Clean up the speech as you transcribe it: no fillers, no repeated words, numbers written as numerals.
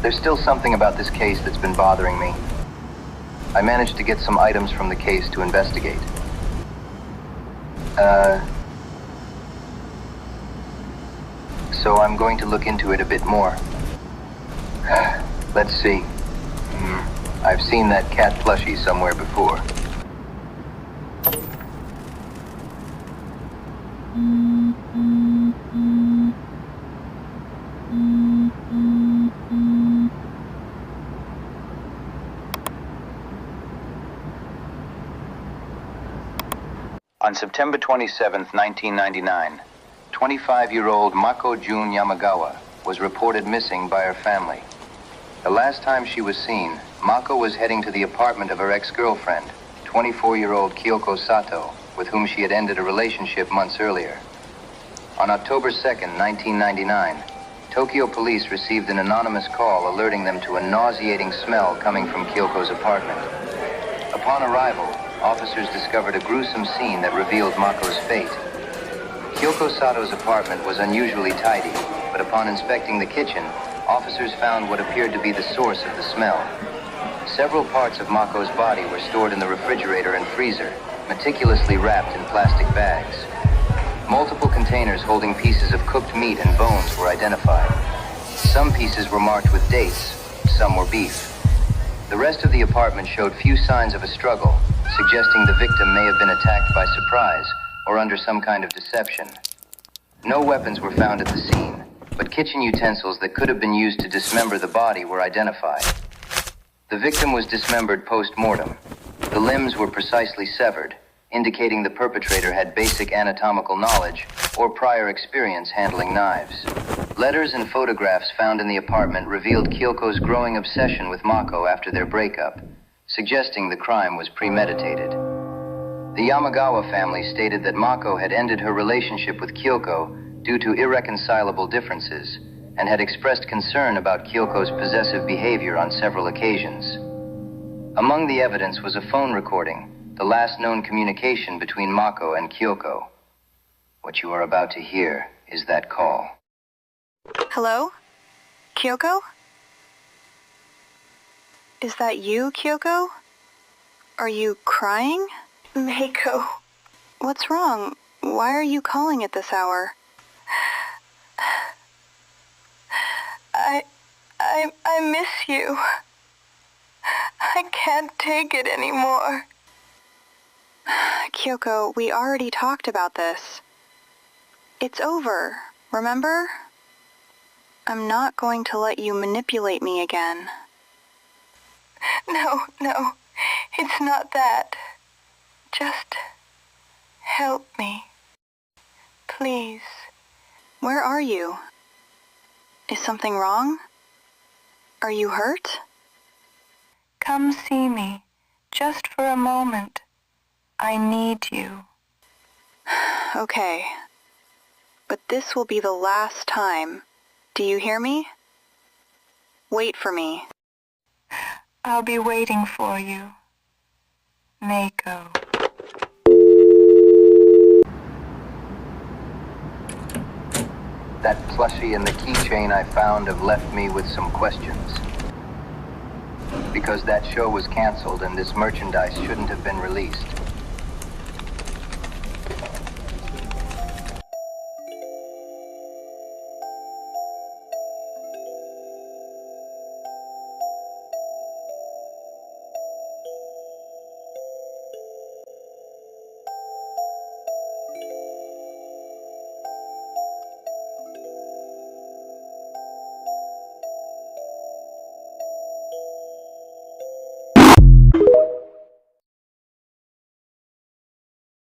There's still something about this case that's been bothering me. I managed to get some items from the case to investigate. So I'm going to look into it a bit more. Let's see. I've seen that cat plushie somewhere before. On September 27, 1999, 25-year-old Mako Jun Yamagawa was reported missing by her family. The last time she was seen, Mako was heading to the apartment of her ex-girlfriend, 24-year-old Kyoko Sato, with whom she had ended a relationship months earlier. On October 2, 1999, Tokyo police received an anonymous call alerting them to a nauseating smell coming from Kyoko's apartment. Upon arrival, officers discovered a gruesome scene that revealed Mako's fate. Kyoko Sato's apartment was unusually tidy, but upon inspecting the kitchen, officers found what appeared to be the source of the smell. Several parts of Mako's body were stored in the refrigerator and freezer, meticulously wrapped in plastic bags. Multiple containers holding pieces of cooked meat and bones were identified. Some pieces were marked with dates, some were beef. The rest of the apartment showed few signs of a struggle, suggesting the victim may have been attacked by surprise or under some kind of deception. No weapons were found at the scene, but kitchen utensils that could have been used to dismember the body were identified. The victim was dismembered post-mortem. The limbs were precisely severed, indicating the perpetrator had basic anatomical knowledge or prior experience handling knives. Letters and photographs found in the apartment revealed Kyoko's growing obsession with Mako after their breakup, suggesting the crime was premeditated. The Yamagawa family stated that Mako had ended her relationship with Kyoko due to irreconcilable differences and had expressed concern about Kyoko's possessive behavior on several occasions. Among the evidence was a phone recording, the last known communication between Mako and Kyoko. What you are about to hear is that call. Hello? Kyoko? Is that you, Kyoko? Are you crying? Mako. What's wrong? Why are you calling at this hour? I miss you. I can't take it anymore. Kyoko, we already talked about this. It's over, remember? I'm not going to let you manipulate me again. No, it's not that. Just help me. Please. Where are you? Is something wrong? Are you hurt? Come see me, just for a moment. I need you. Okay. But this will be the last time. Do you hear me? Wait for me. I'll be waiting for you. Mako. That plushie and the keychain I found have left me with some questions. Because that show was canceled and this merchandise shouldn't have been released.